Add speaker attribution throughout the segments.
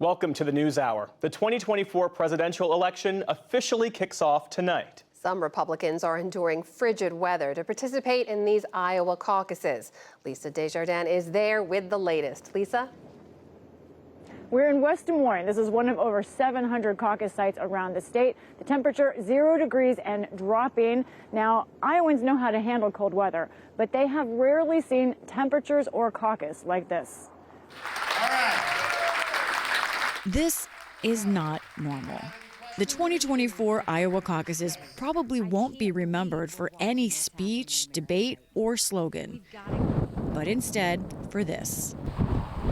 Speaker 1: Welcome to the News Hour. The 2024 presidential election officially kicks off tonight.
Speaker 2: Some Republicans are enduring frigid weather to participate in these Iowa caucuses. Lisa Desjardins is there with the latest. Lisa?
Speaker 3: We're in West Des Moines. This is one of over 700 caucus sites around the state. The temperature 0 degrees and dropping. Now, Iowans know how to handle cold weather, but they have rarely seen temperatures or caucus like this.
Speaker 4: All right.
Speaker 5: This is not normal. The 2024 Iowa caucuses probably won't be remembered for any speech, debate, or slogan, but instead for this.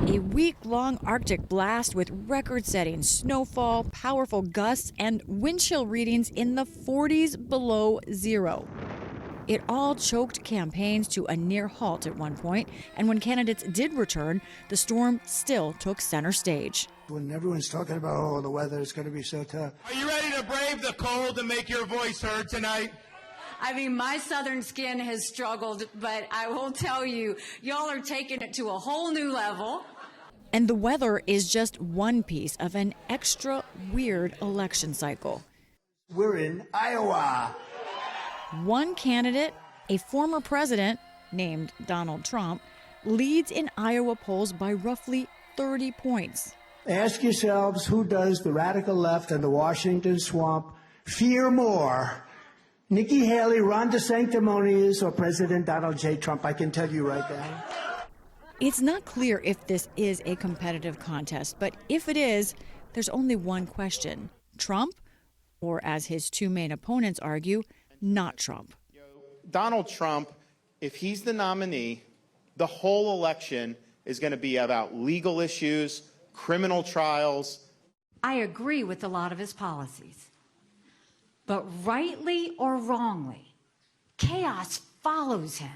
Speaker 5: A week-long Arctic blast with record-setting snowfall, powerful gusts, and wind chill readings in the 40s below zero. It all choked campaigns to a near halt at one point, and when candidates did return, the storm still took center stage.
Speaker 4: When everyone's talking about, oh, the weather is going to be so tough.
Speaker 6: Are you ready to brave the cold and make your voice heard tonight?
Speaker 7: I mean, my southern skin has struggled, but I will tell you, y'all are taking it to a whole new level.
Speaker 5: And the weather is just one piece of an extra weird election cycle.
Speaker 4: We're in Iowa.
Speaker 5: One candidate, a former president named Donald Trump, leads in Iowa polls by roughly 30 points.
Speaker 4: Ask yourselves, who does the radical left and the Washington swamp fear more? Nikki Haley, Ron DeSanctimonious, or President Donald J. Trump? I can tell you right now.
Speaker 5: It's not clear if this is a competitive contest, but if it is, there's only one question. Trump, or as his two main opponents argue, not Trump.
Speaker 8: Donald Trump, if he's the nominee, the whole election is going to be about legal issues, criminal trials.
Speaker 7: I agree with a lot of his policies. But rightly or wrongly, chaos follows him.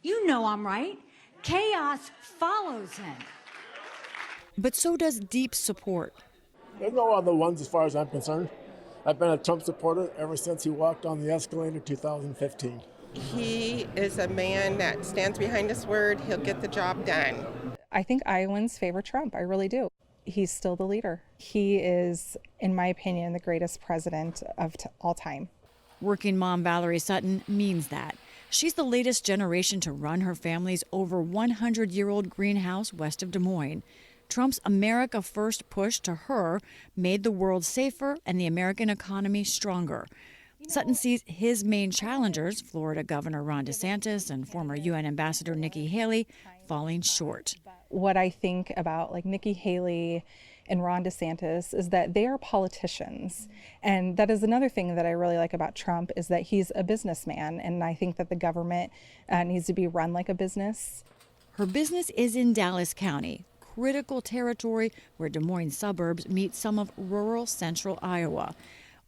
Speaker 7: You know I'm right. Chaos follows him.
Speaker 5: But so does deep support.
Speaker 9: There's no other ones as far as I'm concerned. I've been a Trump supporter ever since he walked on the escalator in 2015.
Speaker 10: He is a man that stands behind his word. He'll get the job done.
Speaker 11: I think Iowans favor Trump. I really do. He's still the leader. He is, in my opinion, the greatest president of all time.
Speaker 5: Working mom Valerie Sutton means that. She's the latest generation to run her family's over 100-year-old greenhouse west of Des Moines. Trump's America First push to her made the world safer and the American economy stronger. Sutton sees his main challengers, Florida Governor Ron DeSantis and former UN Ambassador Nikki Haley, falling short.
Speaker 11: What I think about Nikki Haley and Ron DeSantis is that they are politicians. And that is another thing that I really like about Trump is that he's a businessman. And I think that the government needs to be run like a business.
Speaker 5: Her business is in Dallas County, critical territory where Des Moines suburbs meet some of rural central Iowa.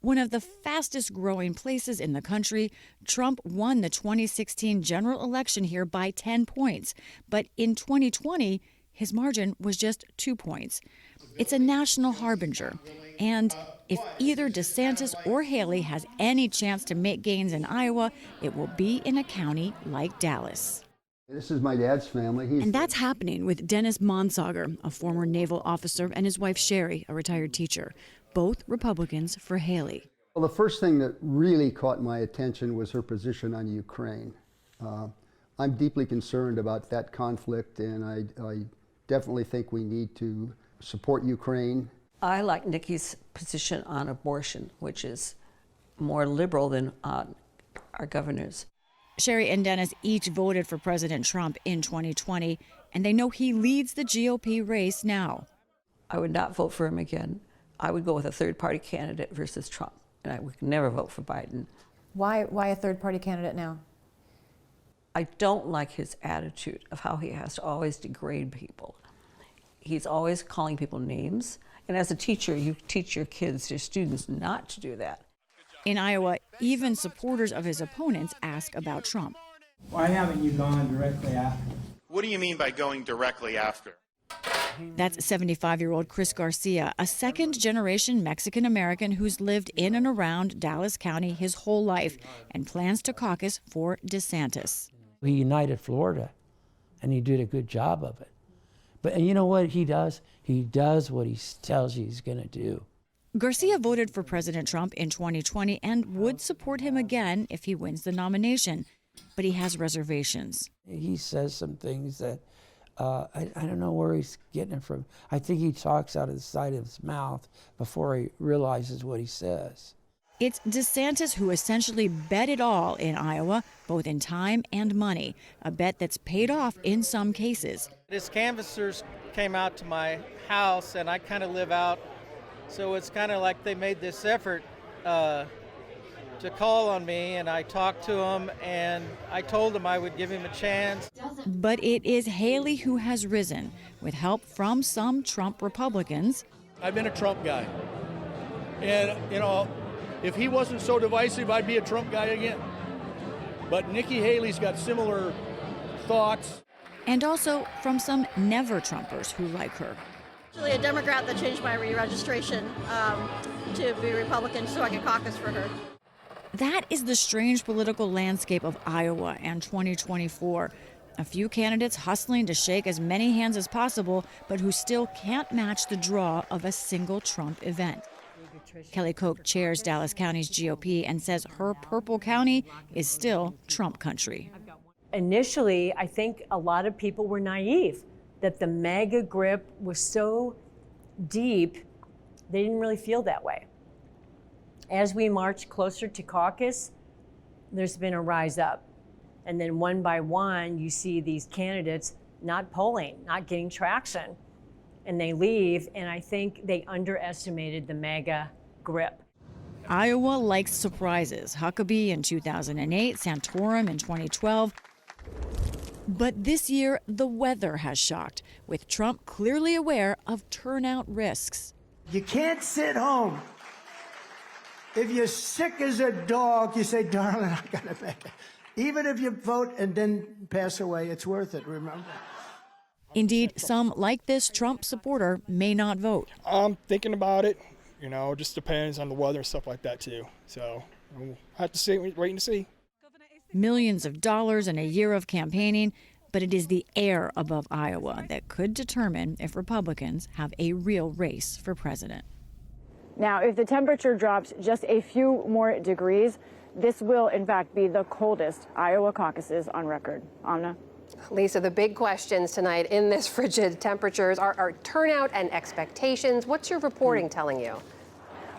Speaker 5: One of the fastest growing places in the country, Trump won the 2016 general election here by 10 points. But in 2020, his margin was just 2 points. It's a national harbinger. And if either DeSantis or Haley has any chance to make gains in Iowa, it will be in a county like Dallas.
Speaker 12: This is my dad's family.
Speaker 5: And that's happening with Dennis Monsager, a former naval officer, and his wife Sherry, a retired teacher, both Republicans for Haley.
Speaker 12: Well, the first thing that really caught my attention was her position on Ukraine. I'm deeply concerned about that conflict, and I definitely think we need to support Ukraine.
Speaker 13: I like Nikki's position on abortion, which is more liberal than our governor's.
Speaker 5: Sherry and Dennis each voted for President Trump in 2020, and they know he leads the GOP race now.
Speaker 13: I would not vote for him again. I would go with a third-party candidate versus Trump, and I would never vote for Biden.
Speaker 14: Why a third-party candidate now?
Speaker 13: I don't like his attitude of how he has to always degrade people. He's always calling people names, and as a teacher, you teach your kids, your students, not to do that.
Speaker 5: In Iowa, even supporters of his opponents ask about Trump.
Speaker 15: Why haven't you gone directly after?
Speaker 8: What do you mean by going directly after?
Speaker 5: That's 75-year-old Chris Garcia, a second-generation Mexican-American who's lived in and around Dallas County his whole life and plans to caucus for DeSantis.
Speaker 16: He united Florida, and he did a good job of it. And you know what he does? He does what he tells you he's going to do.
Speaker 5: Garcia voted for President Trump in 2020 and would support him again if he wins the nomination. But he has reservations.
Speaker 16: He says some things that I don't know where he's getting it from. I think he talks out of the side of his mouth before he realizes what he says.
Speaker 5: It's DeSantis who essentially bet it all in Iowa, both in time and money, a bet that's paid off in some cases.
Speaker 17: His canvassers came out to my house, and I kind of live out, so it's kind of like they made this effort to call on me, and I talked to him, and I told him I would give him a chance.
Speaker 5: But it is Haley who has risen, with help from some Trump Republicans.
Speaker 18: I've been a Trump guy, and, you know, if he wasn't so divisive, I'd be a Trump guy again. But Nikki Haley's got similar thoughts.
Speaker 5: And also from some never-Trumpers who like her.
Speaker 19: Actually, a Democrat that changed my re-registration to be Republican so I could caucus for her.
Speaker 5: That is the strange political landscape of Iowa and 2024. A few candidates hustling to shake as many hands as possible, but who still can't match the draw of a single Trump event. Kelly Koch chairs Dallas County's GOP and says her purple county is still Trump country.
Speaker 20: Initially, I think a lot of people were naive that the MAGA grip was so deep, they didn't really feel that way. As we march closer to caucus, there's been a rise up. And then one by one, you see these candidates not polling, not getting traction, and they leave, and I think they underestimated the MAGA grip.
Speaker 5: Iowa likes surprises. Huckabee in 2008, Santorum in 2012. But this year, the weather has shocked, with Trump clearly aware of turnout risks.
Speaker 4: You can't sit home. If you're sick as a dog, you say, darling, I gotta make it. Even if you vote and then pass away, it's worth it, remember?
Speaker 5: Indeed, some, like this Trump supporter, may not vote.
Speaker 21: I'm thinking about it. You know, just depends on the weather and stuff like that, too. So we'll have to see, waiting to see.
Speaker 5: Millions of dollars in a year of campaigning, but it is the air above Iowa that could determine if Republicans have a real race for president.
Speaker 3: Now, if the temperature drops just a few more degrees, this will, in fact, be the coldest Iowa caucuses on record. Amna?
Speaker 2: Lisa, the big questions tonight in this frigid temperatures are turnout and expectations. What's your reporting telling you?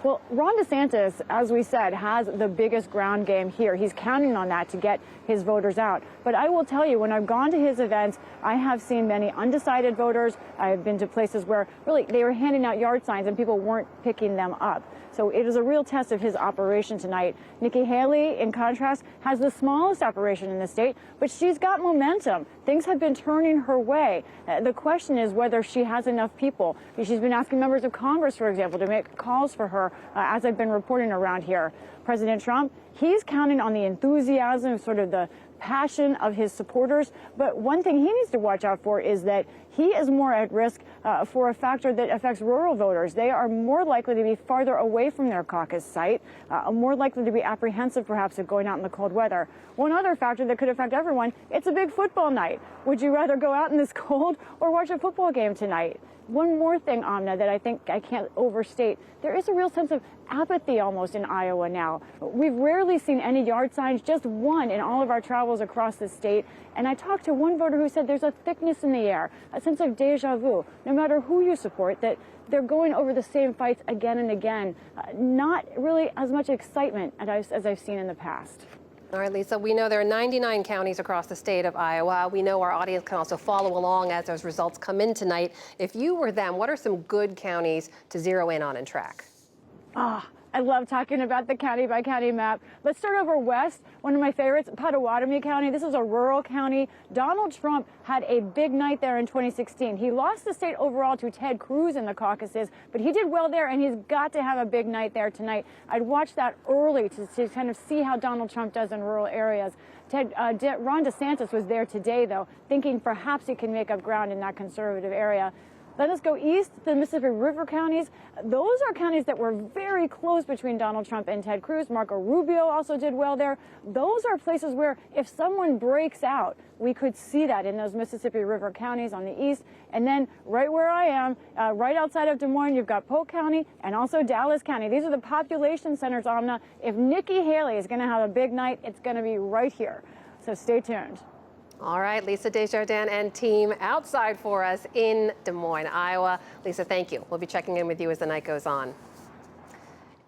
Speaker 3: Well, Ron DeSantis, as we said, has the biggest ground game here. He's counting on that to get his voters out. But I will tell you, when I've gone to his events, I have seen many undecided voters. I have been to places where really they were handing out yard signs and people weren't picking them up. So it is a real test of his operation tonight. Nikki Haley, in contrast, has the smallest operation in the state, but she's got momentum. Things have been turning her way. The question is whether she has enough people. She's been asking members of Congress, for example, to make calls for her, as I've been reporting around here. President Trump, he's counting on the enthusiasm, sort of the passion of his supporters. But one thing he needs to watch out for is that he is more at risk for a factor that affects rural voters. They are more likely to be farther away from their caucus site, more likely to be apprehensive perhaps of going out in the cold weather. One other factor that could affect everyone, it's a big football night. Would you rather go out in this cold or watch a football game tonight? One more thing, Amna, that I think I can't overstate. There is a real sense of apathy almost in Iowa now. We've rarely seen any yard signs, just one in all of our travels across the state. And I talked to one voter who said there's a thickness in the air, a sense of deja vu. No matter who you support, that they're going over the same fights again and again. Not really as much excitement as I've seen in the past.
Speaker 2: All right, Lisa, we know there are 99 counties across the state of Iowa. We know our audience can also follow along as those results come in tonight. If you were them, what are some good counties to zero in on and track?
Speaker 3: I love talking about the county by county map. Let's start over west. One of my favorites, Pottawatomie County. This is a rural county. Donald Trump had a big night there in 2016. He lost the state overall to Ted Cruz in the caucuses, but he did well there, and he's got to have a big night there tonight. I'd watch that early to kind of see how Donald Trump does in rural areas. Ron DeSantis was there today, though, thinking perhaps he can make up ground in that conservative area. Let us go east to the Mississippi River counties. Those are counties that were very close between Donald Trump and Ted Cruz. Marco Rubio also did well there. Those are places where if someone breaks out, we could see that in those Mississippi River counties on the east. And then right where I am, right outside of Des Moines, you've got Polk County and also Dallas County. These are the population centers, Amna. If Nikki Haley is going to have a big night, it's going to be right here. So stay tuned.
Speaker 2: All right, Lisa Desjardins and team outside for us in Des Moines, Iowa. Lisa, thank you. We'll be checking in with you as the night goes on.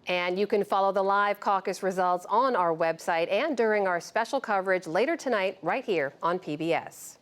Speaker 2: And you can follow the live caucus results on our website and during our special coverage later tonight right here on PBS.